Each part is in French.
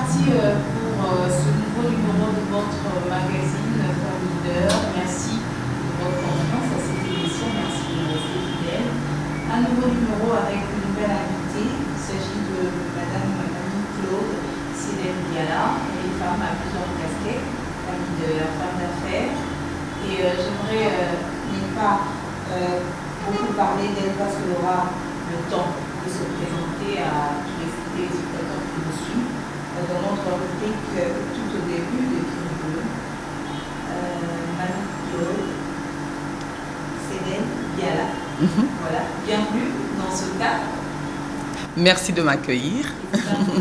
reparti pour ce nouveau numéro de votre magazine Femme Leader. Merci de votre confiance à cette émission. Merci de rester fidèle. Un nouveau numéro avec une nouvelle invitée. Il s'agit de Madame Annie-Claude Sédel-Biala. Elle est femme à plusieurs casquettes, femme leader, femme d'affaires. Et j'aimerais ne pas beaucoup parler d'elle parce qu'elle aura le temps de se présenter à tous les téléspectateurs qui nous suivent dans notre rubrique tout au début de Tribune. Madame Claude Sédel-Biala. Voilà, bienvenue dans ce cadre. Merci de m'accueillir. De vous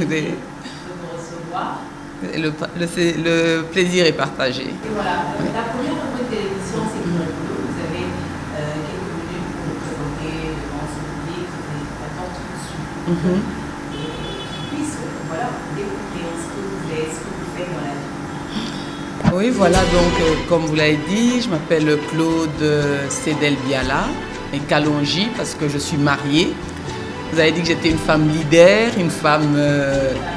recevoir. Le plaisir est partagé. Et voilà, la première rubrique de l'émission, c'est pour vous. Vous avez quelques minutes pour vous présenter devant ce public, des spectateurs qui nous suivent. Et qui puissent découvrir ce que vous faites dans la vie. Oui, voilà, donc comme vous l'avez dit, je m'appelle Claude Sédel-Biala et Kalonji parce que je suis mariée. Vous avez dit que j'étais une femme leader, une femme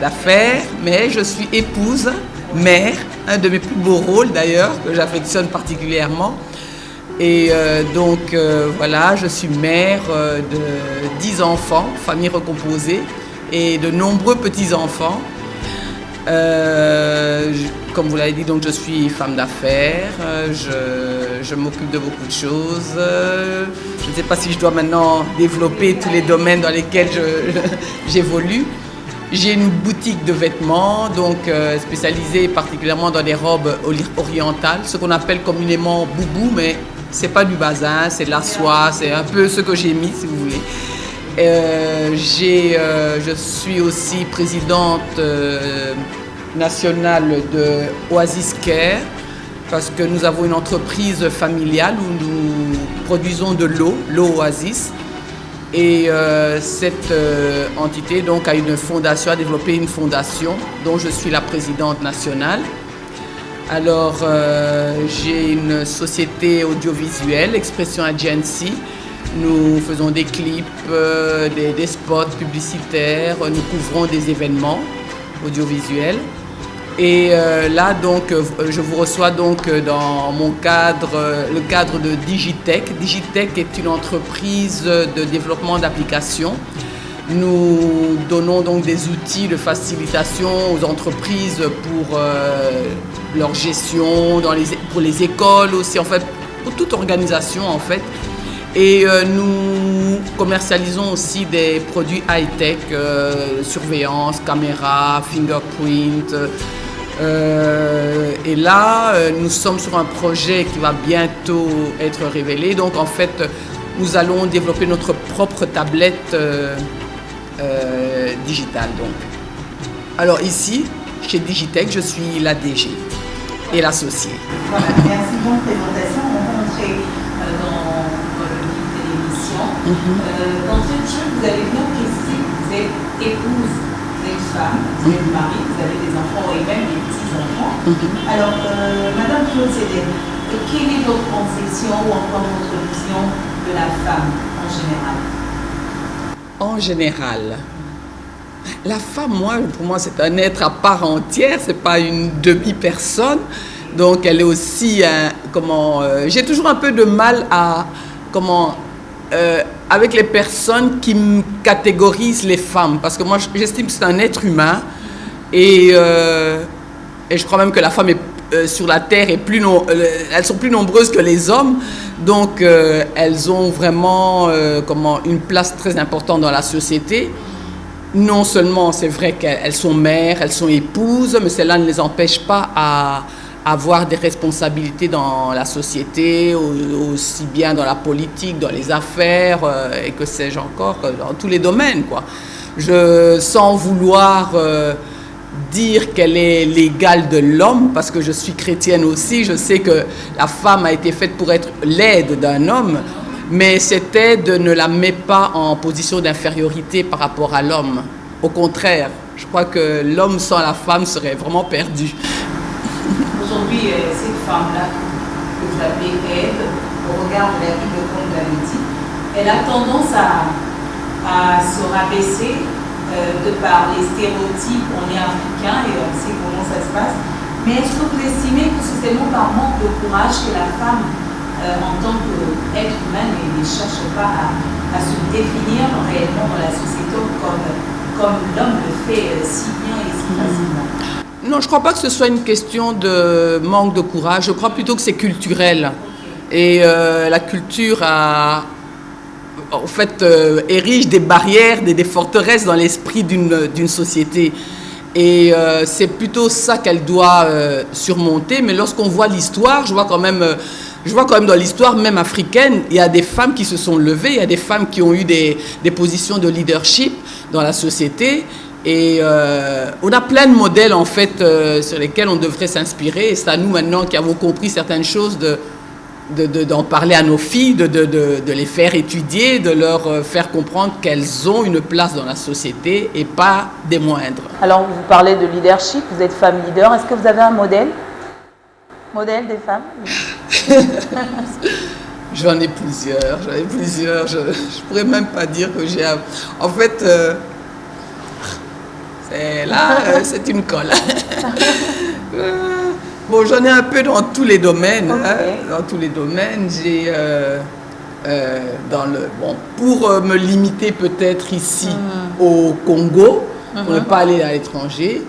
d'affaires, mais je suis épouse, mère, un de mes plus beaux rôles d'ailleurs, que j'affectionne particulièrement. Et voilà, je suis mère de 10 enfants, famille recomposée, et de nombreux petits-enfants. Comme vous l'avez dit, donc je suis femme d'affaires, je m'occupe de beaucoup de choses. Je ne sais pas si je dois maintenant développer tous les domaines dans lesquels j'évolue. J'ai une boutique de vêtements, donc spécialisée particulièrement dans des robes orientales, ce qu'on appelle communément boubou, mais c'est pas du bazin, c'est de la soie, c'est un peu ce que j'ai mis, si vous voulez. Je suis aussi présidente nationale de Oasis Care parce que nous avons une entreprise familiale où nous produisons de l'eau Oasis. Et cette entité donc a développé une fondation dont je suis la présidente nationale. Alors j'ai une société audiovisuelle, Expression Agency. Nous faisons des clips, des spots publicitaires, nous couvrons des événements audiovisuels. Et là, donc, je vous reçois donc dans mon cadre, le cadre de Digitech. Digitech est une entreprise de développement d'applications. Nous donnons donc des outils de facilitation aux entreprises pour leur gestion, pour les écoles aussi, en fait, pour toute organisation en fait. Et nous commercialisons aussi des produits high-tech, surveillance, caméra, fingerprint. Et là, nous sommes sur un projet qui va bientôt être révélé. Donc en fait, nous allons développer notre propre tablette digitale. Donc. Alors ici, chez Digitech, je suis la DG et l'associée. Voilà, merci. Bonne présentation. On va entrer dans d'entrée de jeu, vous avez bien précisé que vous êtes épouse, vous êtes femme, vous êtes mariée, vous avez des enfants et même des petits-enfants. Alors, Madame Claude Sédel, quelle est votre conception ou encore votre vision de la femme en général? En général, la femme, pour moi, c'est un être à part entière, c'est pas une demi-personne. Donc, elle est aussi, j'ai toujours un peu de mal à, avec les personnes qui me catégorisent les femmes, parce que moi j'estime que c'est un être humain et je crois même que la femme est, sur la terre elles sont plus nombreuses que les hommes, donc elles ont vraiment une place très importante dans la société. Non seulement c'est vrai qu'elles sont mères, elles sont épouses, mais cela ne les empêche pas à avoir des responsabilités dans la société, aussi bien dans la politique, dans les affaires, et que sais-je encore, dans tous les domaines, quoi. Sans vouloir dire qu'elle est l'égale de l'homme, parce que je suis chrétienne aussi, je sais que la femme a été faite pour être l'aide d'un homme, mais cette aide ne la met pas en position d'infériorité par rapport à l'homme. Au contraire, je crois que l'homme sans la femme serait vraiment perdu. Aujourd'hui, cette femme-là que vous appelez aide, au regard de la Bible, comme vous l'avez dit, elle a tendance à se rabaisser de par les stéréotypes, on est africain et on sait comment ça se passe. Mais est-ce que vous estimez que c'est seulement par manque de courage que la femme, en tant qu'être humain, ne cherche pas à se définir réellement dans la société comme l'homme le fait si bien et si facilement? Non, je ne crois pas que ce soit une question de manque de courage. Je crois plutôt que c'est culturel. Et la culture en fait, érige des barrières, des forteresses dans l'esprit d'une société. Et c'est plutôt ça qu'elle doit surmonter. Mais lorsqu'on voit l'histoire, je vois quand même dans l'histoire même africaine, il y a des femmes qui se sont levées, il y a des femmes qui ont eu des positions de leadership dans la société. Et on a plein de modèles en fait sur lesquels on devrait s'inspirer. Et c'est à nous maintenant qui avons compris certaines choses d'en parler à nos filles, de les faire étudier, de leur faire comprendre qu'elles ont une place dans la société et pas des moindres. Alors, vous parlez de leadership, vous êtes femme leader. Est-ce que vous avez un modèle des femmes? J'en ai plusieurs. Je ne pourrais même pas dire que j'ai... En fait, c'est une colle. Bon, j'en ai un peu dans tous les domaines. Okay. Dans tous les domaines, j'ai pour me limiter peut-être ici au Congo, pour ne pas aller à l'étranger.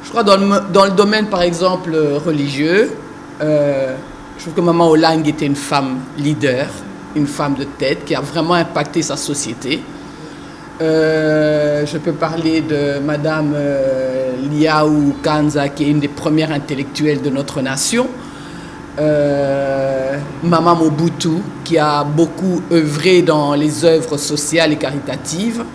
Je crois dans le domaine, par exemple, religieux, je trouve que Maman Olang était une femme leader, une femme de tête qui a vraiment impacté sa société. Je peux parler de Madame Liaou Kanza, qui est une des premières intellectuelles de notre nation. Maman Mobutu, qui a beaucoup œuvré dans les œuvres sociales et caritatives.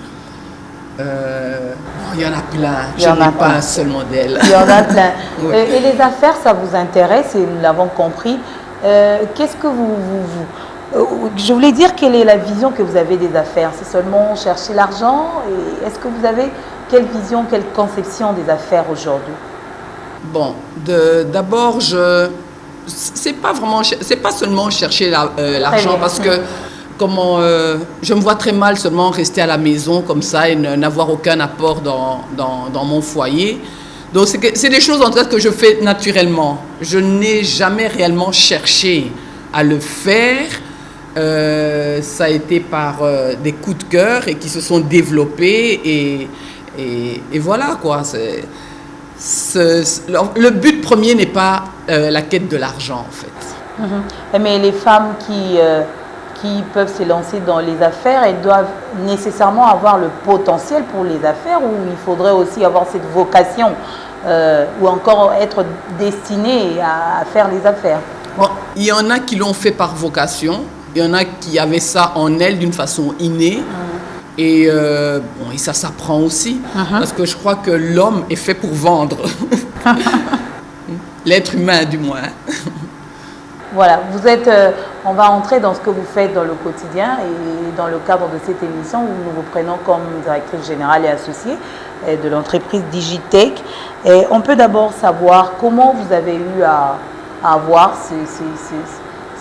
Il y en a plein, je n'ai pas un seul modèle. Il y en a plein. Ouais. Et les affaires, ça vous intéresse, et nous l'avons compris. Qu'est-ce que je voulais dire, quelle est la vision que vous avez des affaires? C'est seulement chercher l'argent? Est-ce que vous avez quelle vision, quelle conception des affaires aujourd'hui? Bon, d'abord, c'est pas seulement chercher l'argent, parce que je me vois très mal seulement rester à la maison comme ça et n'avoir aucun apport dans mon foyer. Donc c'est des choses en fait que je fais naturellement. Je n'ai jamais réellement cherché à le faire. Ça a été par des coups de cœur et qui se sont développés et voilà quoi. Le but premier n'est pas la quête de l'argent en fait. Mais les femmes qui peuvent se lancer dans les affaires, elles doivent nécessairement avoir le potentiel pour les affaires, ou il faudrait aussi avoir cette vocation ou encore être destiné à faire les affaires? Bon, il y en a qui l'ont fait par vocation. Il y en a qui avaient ça en elles d'une façon innée. Et ça s'apprend aussi. Parce que je crois que l'homme est fait pour vendre. L'être humain, du moins. Voilà, on va entrer dans ce que vous faites dans le quotidien et dans le cadre de cette émission où nous vous prenons comme directrice générale et associée de l'entreprise Digitech. Et on peut d'abord savoir comment vous avez eu à avoir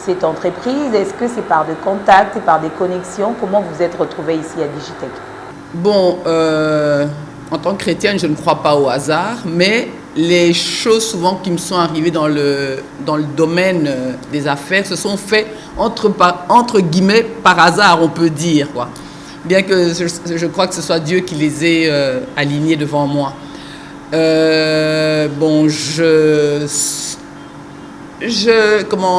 cette entreprise. Est-ce que c'est par des contacts, c'est par des connexions? Comment vous êtes retrouvée ici à Digitech? Bon, en tant que chrétienne, je ne crois pas au hasard, mais les choses souvent qui me sont arrivées dans le domaine des affaires se sont faites entre guillemets par hasard, on peut dire, quoi. Bien que je crois que ce soit Dieu qui les ait alignés devant moi. Bon,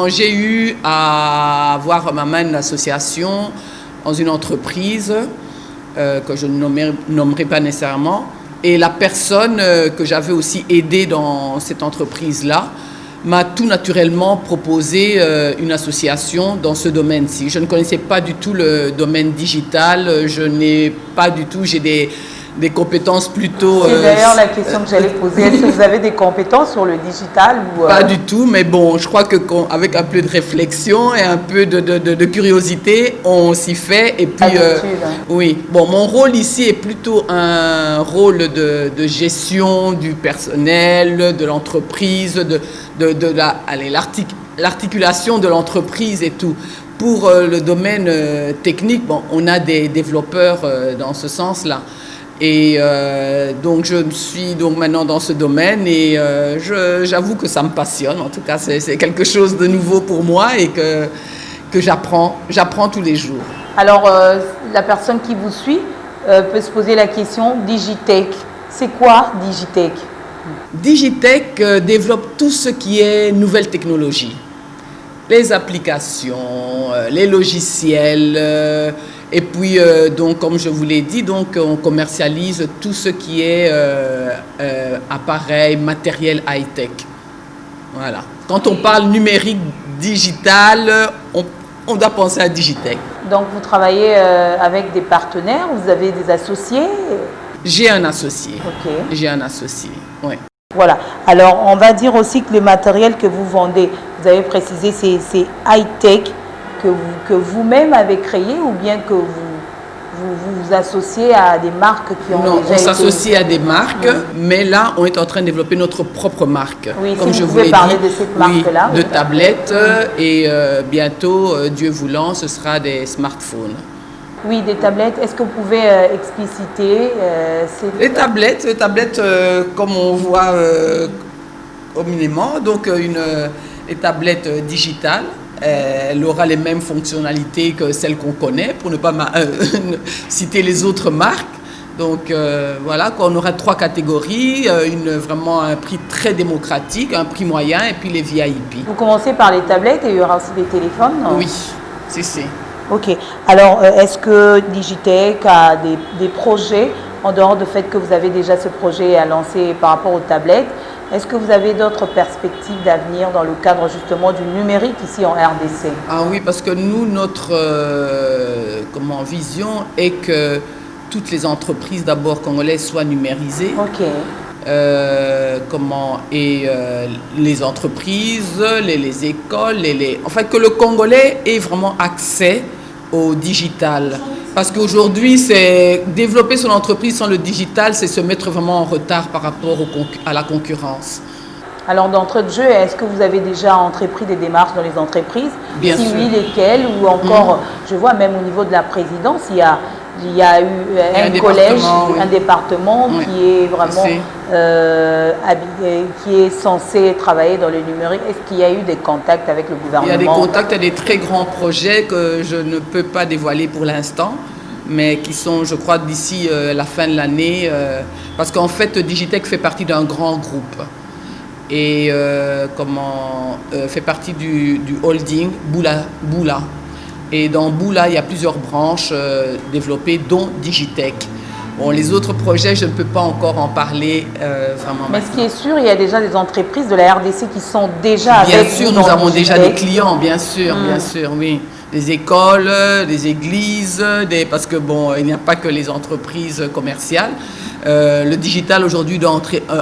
j'ai eu à avoir ma main une association dans une entreprise que je ne nommerai pas nécessairement. Et la personne que j'avais aussi aidée dans cette entreprise-là m'a tout naturellement proposé une association dans ce domaine-ci. Je ne connaissais pas du tout le domaine digital, j'ai des compétences plutôt... C'est d'ailleurs la question que j'allais poser. Est-ce que vous avez des compétences sur le digital ou Pas du tout, mais bon, je crois qu'avec un peu de réflexion et un peu de curiosité, on s'y fait. Et puis, oui. Bon, mon rôle ici est plutôt un rôle de gestion du personnel, de l'entreprise, l'articulation de l'entreprise et tout. Pour le domaine technique, bon, on a des développeurs dans ce sens-là. Et donc je suis donc maintenant dans ce domaine et j'avoue que ça me passionne. En tout cas, c'est quelque chose de nouveau pour moi et que j'apprends tous les jours. Alors, la personne qui vous suit peut se poser la question Digitech. C'est quoi Digitech? Digitech développe tout ce qui est nouvelles technologies. Les applications, les logiciels, et puis donc comme je vous l'ai dit, donc on commercialise tout ce qui est appareil, matériel high-tech. Voilà. Quand on parle numérique digital, on doit penser à Digitech. Donc vous travaillez avec des partenaires, vous avez des associés? J'ai un associé. Ok. J'ai un associé, oui. Voilà. Alors, on va dire aussi que le matériel que vous vendez, vous avez précisé, c'est high-tech que vous-même avez créé ou bien que vous associez à des marques qui ont déjà été... Non, on s'associe à des marques, mais là, on est en train de développer notre propre marque. Oui, comme si je vous vous l'ai pouvez parler dit, de cette marque-là. Oui, de tablettes et bientôt, Dieu voulant, ce sera des smartphones. Oui, des tablettes. Est-ce que vous pouvez expliciter Les tablettes, comme on voit communément, donc les tablettes digitales, elle aura les mêmes fonctionnalités que celles qu'on connaît, pour ne pas citer les autres marques. Donc voilà, on aura 3 catégories, vraiment un prix très démocratique, un prix moyen et puis les VIP. Vous commencez par les tablettes et il y aura aussi des téléphones, non? Oui, c'est. Ok. Alors, est-ce que Digitech a des projets, en dehors du fait que vous avez déjà ce projet à lancer par rapport aux tablettes, est-ce que vous avez d'autres perspectives d'avenir dans le cadre justement du numérique ici en RDC? Ah oui, parce que nous, notre vision est que toutes les entreprises d'abord congolaises soient numérisées. Ok. Les entreprises, les écoles, enfin que le Congolais ait vraiment accès au digital. Parce qu'aujourd'hui, développer son entreprise sans le digital, c'est se mettre vraiment en retard par rapport à la concurrence. Alors, d'entrée de jeu, est-ce que vous avez déjà entrepris des démarches dans les entreprises? Bien sûr. Si oui, lesquelles? Ou encore, je vois même au niveau de la présidence, il y a eu un collège, un département qui est vraiment qui est censé travailler dans le numérique. Est-ce qu'il y a eu des contacts avec le gouvernement? Il y a des contacts à des très grands projets que je ne peux pas dévoiler pour l'instant, mais qui sont, je crois, d'ici la fin de l'année. Parce qu'en fait, Digitech fait partie d'un grand groupe et fait partie du holding Boula. Et dans Boula, il y a plusieurs branches développées, dont Digitech. Bon, les autres projets, je ne peux pas encore en parler vraiment. Mais ce qui est sûr, il y a déjà des entreprises de la RDC qui sont déjà avec vous. Bien sûr, nous avons déjà des clients, bien sûr, oui. Des écoles, des églises, parce que bon, il n'y a pas que les entreprises commerciales. Le digital aujourd'hui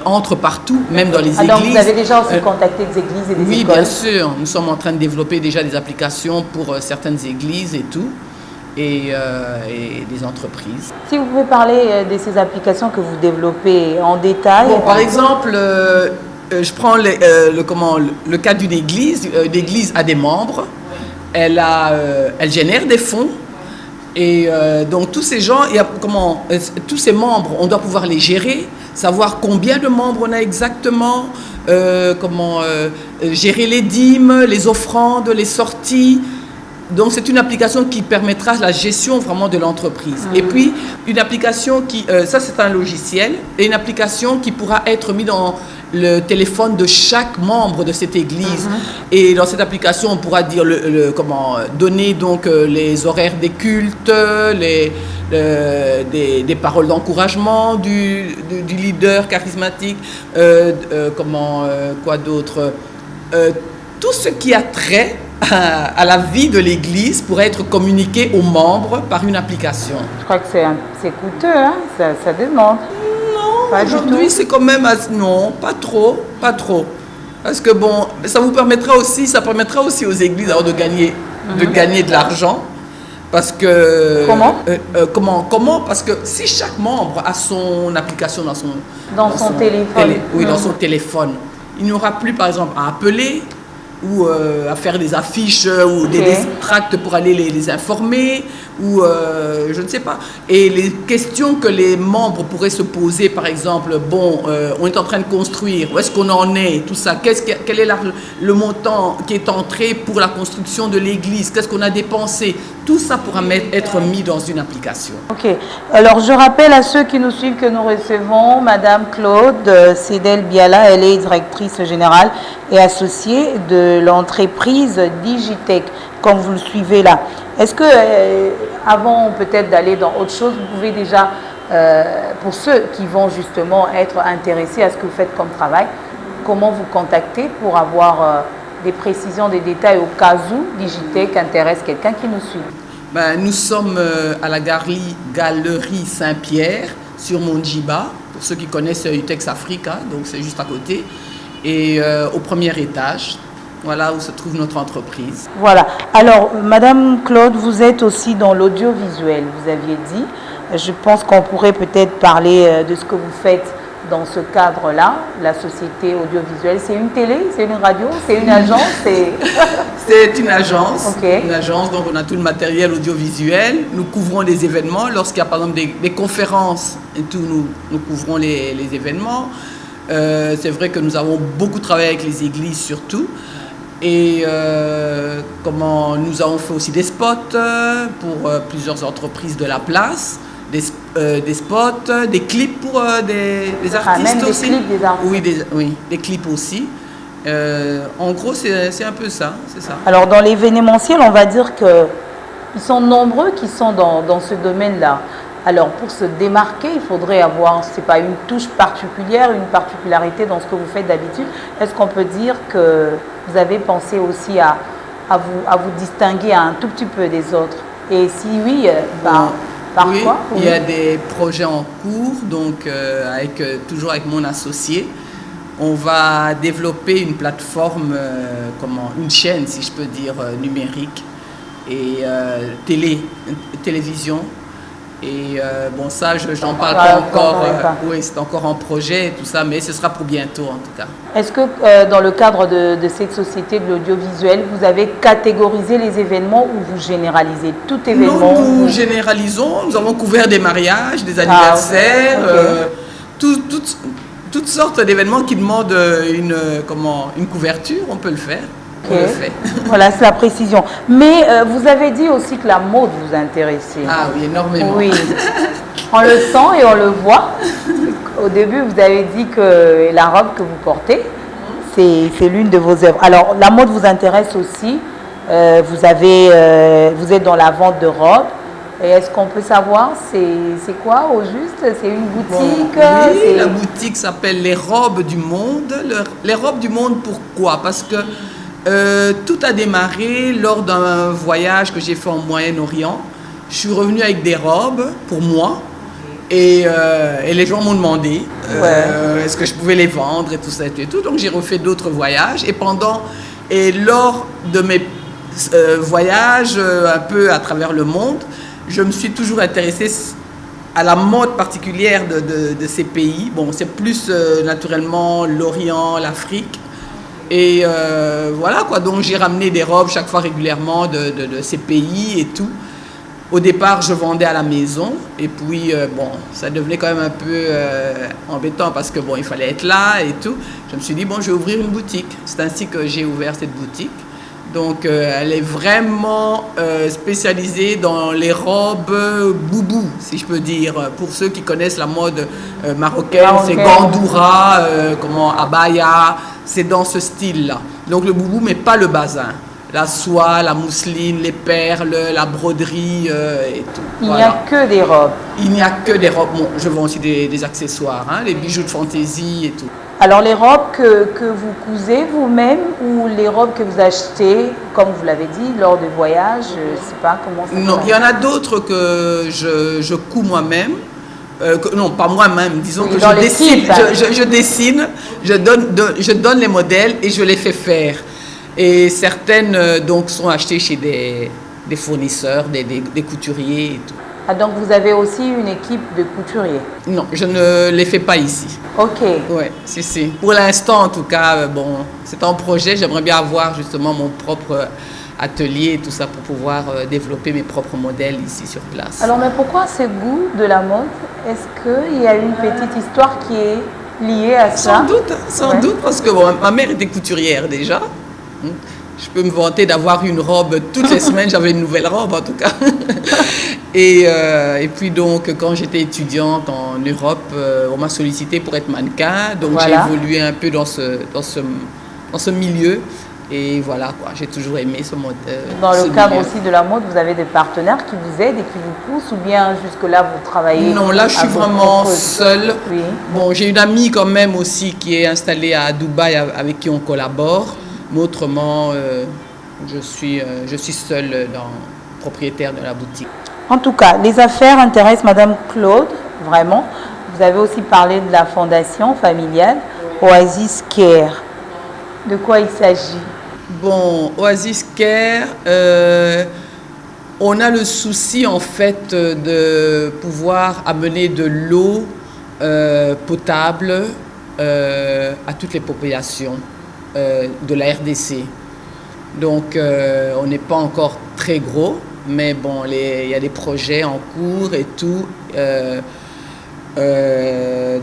entre partout, même dans les églises. Donc vous avez déjà aussi contacté des églises et des écoles? Oui, bien sûr. Nous sommes en train de développer déjà des applications pour certaines églises et tout, et des entreprises. Si vous pouvez parler de ces applications que vous développez en détail. Bon, par exemple, je prends le cas d'une église. L'église a des membres. Elle génère des fonds. Et donc tous ces gens, tous ces membres, on doit pouvoir les gérer, savoir combien de membres on a exactement, gérer les dîmes, les offrandes, les sorties. Donc c'est une application qui permettra la gestion vraiment de l'entreprise. Et puis une application ça c'est un logiciel, et une application qui pourra être mise dans le téléphone de chaque membre de cette église. Et dans cette application, on pourra dire donner donc les horaires des cultes, des paroles d'encouragement du leader charismatique, quoi d'autre, tout ce qui a trait à la vie de l'église pourrait être communiqué aux membres par une application. Je crois que c'est coûteux, hein? Ça demande. Aujourd'hui, c'est quand même... Non, pas trop. Parce que bon, ça permettra aussi aux églises de gagner de l'argent. Parce que... Comment? Parce que si chaque membre a son application dans son téléphone. Dans son téléphone, il n'aura plus, par exemple, à appeler ou à faire des affiches ou des tracts pour aller les informer, ou je ne sais pas. Et les questions que les membres pourraient se poser, par exemple, bon, on est en train de construire, où est-ce qu'on en est, tout ça, quel est le montant qui est entré pour la construction de l'église, qu'est-ce qu'on a dépensé, tout ça pourra être mis dans une application. Ok, alors je rappelle à ceux qui nous suivent que nous recevons Madame Claude Cédel Biala, elle est directrice générale et associée de l'entreprise Digitech, comme vous le suivez là. Est-ce que, avant peut-être d'aller dans autre chose, vous pouvez déjà, pour ceux qui vont justement être intéressés à ce que vous faites comme travail, comment vous contacter pour avoir des précisions, des détails au cas où Digitech intéresse quelqu'un qui nous suit? Ben, nous sommes à la galerie Saint-Pierre, sur Monjiba, pour ceux qui connaissent Utex Africa, donc c'est juste à côté, et au premier étage. Voilà où se trouve notre entreprise. Voilà. Alors, Madame Claude, vous êtes aussi dans l'audiovisuel, vous aviez dit. Je pense qu'on pourrait peut-être parler de ce que vous faites dans ce cadre-là, la société audiovisuelle. C'est une télé, c'est une radio, c'est une agence? C'est une agence. Okay. Une agence, donc on a tout le matériel audiovisuel. Nous couvrons des événements. Lorsqu'il y a par exemple des conférences et tout, nous couvrons les événements. C'est vrai que nous avons beaucoup travaillé avec les églises surtout. Et nous avons fait aussi des spots pour plusieurs entreprises de la place, des spots, des clips pour des artistes même aussi. Des clips des artistes. Oui, des clips aussi. En gros, c'est un peu ça, c'est ça. Alors dans l'événementiel, on va dire qu'ils sont nombreux qui sont dans ce domaine-là. Alors pour se démarquer, il faudrait avoir, c'est pas une touche particulière, une particularité dans ce que vous faites d'habitude. Est-ce qu'on peut dire que vous avez pensé aussi à vous distinguer un tout petit peu des autres? Et si oui, par oui, quoi? Il y a des projets en cours, donc toujours avec mon associé. On va développer une plateforme, une chaîne, si je peux dire, numérique et télévision. Et bon, ça, j'en parle pas encore. Oui, c'est encore en projet et tout ça, mais ce sera pour bientôt en tout cas. Est-ce que dans le cadre de cette société de l'audiovisuel, vous avez catégorisé les événements ou vous généralisez tout événement? Non, nous généralisons. Nous avons couvert des mariages, des anniversaires, toutes sortes d'événements qui demandent une couverture. On peut le faire. Okay. On le fait. Voilà, c'est la précision. Mais vous avez dit aussi que la mode vous intéressait. Ah oui, énormément. Oui, on le sent et on le voit. Au début, vous avez dit que la robe que vous portez, c'est l'une de vos œuvres. Alors, la mode vous intéresse aussi. Vous êtes dans la vente de robes. Et est-ce qu'on peut savoir, c'est quoi au juste? C'est une boutique? Oui, la boutique s'appelle Les Robes du Monde. Les Robes du Monde, pourquoi? Parce que tout a démarré lors d'un voyage que j'ai fait en Moyen-Orient. Je suis revenue avec des robes pour moi et les gens m'ont demandé est-ce que je pouvais les vendre et tout ça et tout. Donc j'ai refait d'autres voyages et lors de mes voyages un peu à travers le monde, je me suis toujours intéressée à la mode particulière de ces pays. Bon, c'est plus naturellement l'Orient, l'Afrique. Et voilà quoi, donc j'ai ramené des robes chaque fois régulièrement de ces pays et tout. Au départ, je vendais à la maison et puis bon, ça devenait quand même un peu embêtant parce que bon, il fallait être là et tout. Je me suis dit bon, je vais ouvrir une boutique. C'est ainsi que j'ai ouvert cette boutique. Donc elle est vraiment spécialisée dans les robes boubou, si je peux dire. Pour ceux qui connaissent la mode marocaine, c'est gandoura, abaya, c'est dans ce style-là. Donc le boubou, mais pas le bazin. La soie, la mousseline, les perles, la broderie et tout. Il n'y a que des robes. Il n'y a que des robes. Bon, je vends aussi des accessoires, hein, les bijoux de fantaisie et tout. Alors les robes que vous cousez vous-même ou les robes que vous achetez, comme vous l'avez dit, lors de voyages, je ne sais pas comment ça. Non, il y en a d'autres que je couds moi-même. Non, pas moi-même, disons que je dessine, je dessine, je donne les modèles et je les fais faire. Et certaines donc sont achetées chez des fournisseurs, des couturiers et tout. Ah, donc vous avez aussi une équipe de couturiers? Non, je ne les fais pas ici. Ok. Oui, si. Pour l'instant, en tout cas, bon, c'est un projet. J'aimerais bien avoir justement mon propre atelier et tout ça pour pouvoir développer mes propres modèles ici sur place. Alors, mais pourquoi ce goût de la mode? Est-ce qu'il y a une petite histoire qui est liée à ça? Sans doute, parce que bon, ma mère était couturière déjà. Je peux me vanter d'avoir une robe toutes les semaines, j'avais une nouvelle robe en tout cas. Et puis donc, quand j'étais étudiante en Europe, on m'a sollicité pour être mannequin. Donc Voilà. j'ai évolué un peu dans ce milieu. Et voilà, quoi, j'ai toujours aimé ce mode. Dans ce le cadre milieu. aussi de la mode, vous avez des partenaires qui vous aident et qui vous poussent, ou bien jusque-là vous travaillez? Non, là je à suis votre vraiment propre- seule. Oui. Bon, j'ai une amie quand même aussi qui est installée à Dubaï avec qui on collabore. Mais autrement, je suis seule propriétaire de la boutique. En tout cas, les affaires intéressent Madame Claude, vraiment. Vous avez aussi parlé de la fondation familiale Oasis Care. De quoi il s'agit? Bon, Oasis Care, on a le souci en fait de pouvoir amener de l'eau potable à toutes les populations de la RDC. Donc on n'est pas encore très gros, mais bon, il y a des projets en cours et tout.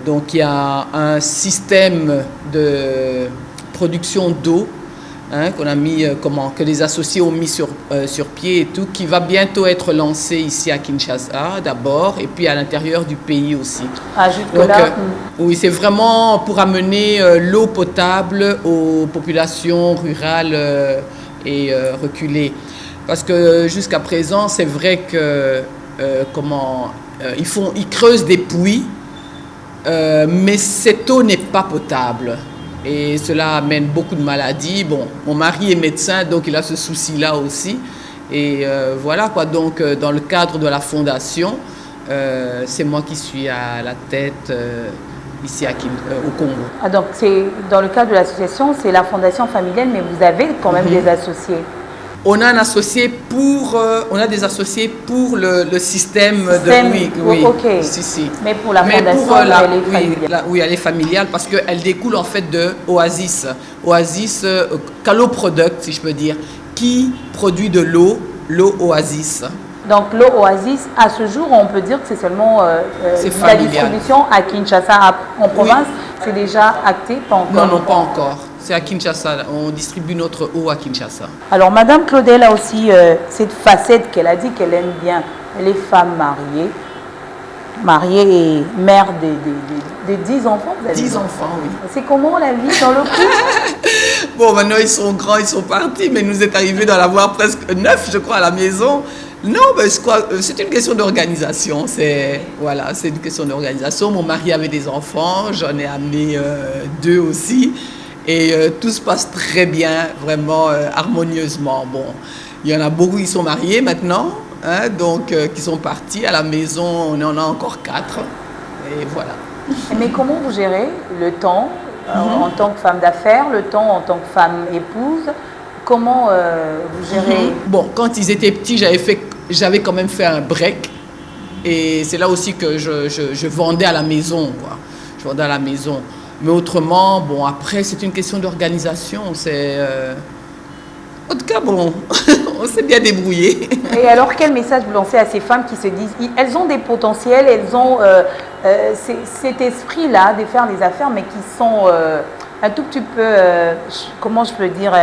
Donc il y a un système de production d'eau qu'on a mis, que les associés ont mis sur pied et tout, qui va bientôt être lancé ici à Kinshasa d'abord, et puis à l'intérieur du pays aussi. Ah, jusque-là. Oui, c'est vraiment pour amener l'eau potable aux populations rurales et reculées. Parce que jusqu'à présent, c'est vrai que ils creusent des puits, mais cette eau n'est pas potable. Et cela amène beaucoup de maladies. Bon, mon mari est médecin, donc il a ce souci-là aussi. Et voilà quoi, donc dans le cadre de la fondation, c'est moi qui suis à la tête ici au Congo. Ah, donc c'est dans le cadre de l'association, c'est la fondation familiale, mais vous avez quand même des associés. On a un associé on a des associés pour le système de... Oui, ok. Si. Mais pour la fondation, elle est familiale. Oui, elle est familiale parce qu'elle découle en fait de Oasis. Oasis, Calo Product, si je peux dire, qui produit de l'eau Oasis. Donc l'eau Oasis, à ce jour, on peut dire que c'est seulement la distribution à Kinshasa, en province. C'est déjà acté, pas encore? Non, pas encore. C'est à Kinshasa. On distribue notre eau à Kinshasa. Alors, Madame Claudel a aussi cette facette qu'elle a dit qu'elle aime bien. Elle est femme mariée et mère de 10 enfants. 10 enfants, oui. C'est comment la vie dans le couple? Bon, maintenant ils sont grands, ils sont partis, mais nous est arrivé d'en avoir presque 9, je crois, à la maison. Non, c'est une question d'organisation. C'est une question d'organisation. Mon mari avait des enfants, j'en ai amené 2 aussi. Et tout se passe très bien, vraiment harmonieusement. Bon, il y en a beaucoup qui sont mariés maintenant, donc qui sont partis. À la maison, on en a encore 4. Et voilà. Mais comment vous gérez le temps en tant que femme d'affaires, le temps en tant que femme épouse? Comment vous gérez? Bon, quand ils étaient petits, j'avais quand même fait un break. Et c'est là aussi que je vendais à la maison, quoi. Je vendais à la maison. Mais autrement, bon, après, c'est une question d'organisation. En tout cas, bon, on s'est bien débrouillé. Et alors, quel message vous lancez à ces femmes qui se disent, elles ont des potentiels, elles ont cet esprit-là de faire des affaires, mais qui sont un tout petit peu, comment je peux dire,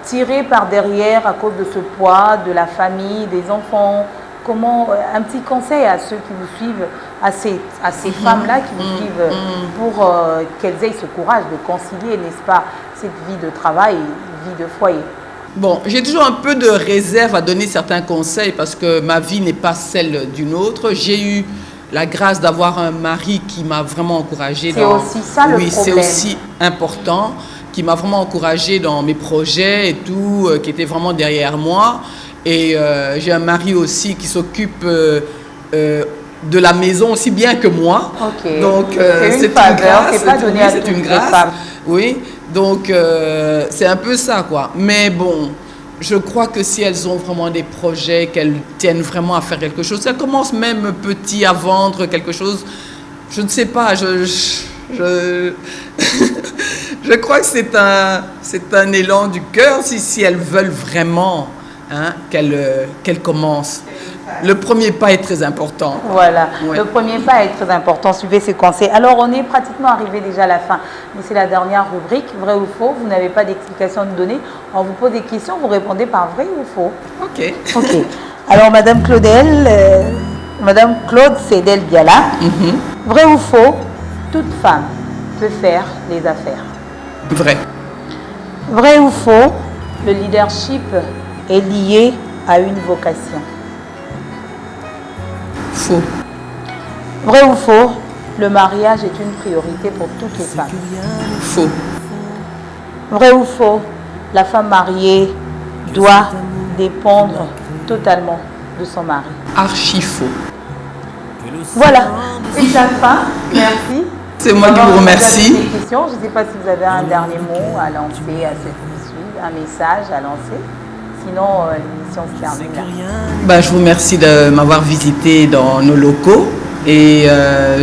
tirées par derrière à cause de ce poids, de la famille, des enfants? Comment, un petit conseil à ceux qui vous suivent, à ces femmes-là qui vous suivent, pour qu'elles aient ce courage de concilier, n'est-ce pas, cette vie de travail et vie de foyer? Bon, j'ai toujours un peu de réserve à donner certains conseils parce que ma vie n'est pas celle d'une autre. J'ai eu la grâce d'avoir un mari qui m'a vraiment encouragée. C'est aussi ça le problème. Oui, c'est aussi important, qui m'a vraiment encouragée dans mes projets et tout, qui était vraiment derrière moi. Et j'ai un mari aussi qui s'occupe de la maison aussi bien que moi. Okay. Donc c'est une faveur, c'est pas donné à toutes les femmes. Oui, donc c'est un peu ça, quoi. Mais bon, Je crois que si elles ont vraiment des projets, qu'elles tiennent vraiment à faire quelque chose, elles commencent même petit à vendre quelque chose. Je ne sais pas, je crois que c'est un élan du cœur si elles veulent vraiment qu'elles commencent. Le premier pas est très important. Voilà, Ouais. le premier pas est très important, suivez ses conseils. Alors on est pratiquement arrivé déjà à la fin, mais c'est la dernière rubrique, vrai ou faux, vous n'avez pas d'explication à nous donner, on vous pose des questions, vous répondez par vrai ou faux. Ok. Ok, alors Madame Madame Claude Cédel Biala, vrai ou faux, toute femme peut faire les affaires. Vrai. Vrai ou faux, le leadership est lié à une vocation. Faux. Vrai ou faux, le mariage est une priorité pour toutes les femmes. Faux. Vrai ou faux, la femme mariée doit dépendre totalement de son mari. Archi faux. Voilà, c'est la fin. Merci. C'est moi qui vous remercie. Je ne sais pas si vous avez un dernier mot à lancer à ceux qui suivent, un message à lancer. Sinon, l'émission se termine là. Je vous remercie de m'avoir visité dans nos locaux et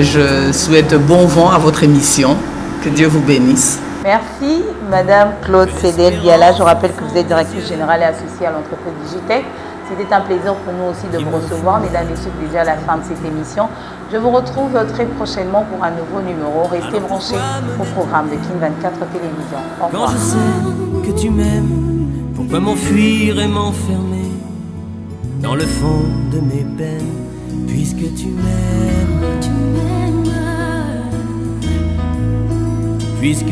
je souhaite bon vent à votre émission. Que Dieu vous bénisse. Merci, Madame Claude Cédel Biala. Je rappelle que vous êtes directrice générale et associée à l'entreprise Digitech. C'était un plaisir pour nous aussi de vous recevoir. Mesdames et messieurs, c'est déjà la fin de cette émission. Je vous retrouve très prochainement pour un nouveau numéro. Restez branchés au programme de King 24 Télévision. Au revoir. Quand je sais que tu m'aimes, pourquoi m'enfuir et m'enfermer dans le fond de mes peines, puisque tu m'aimes, puisque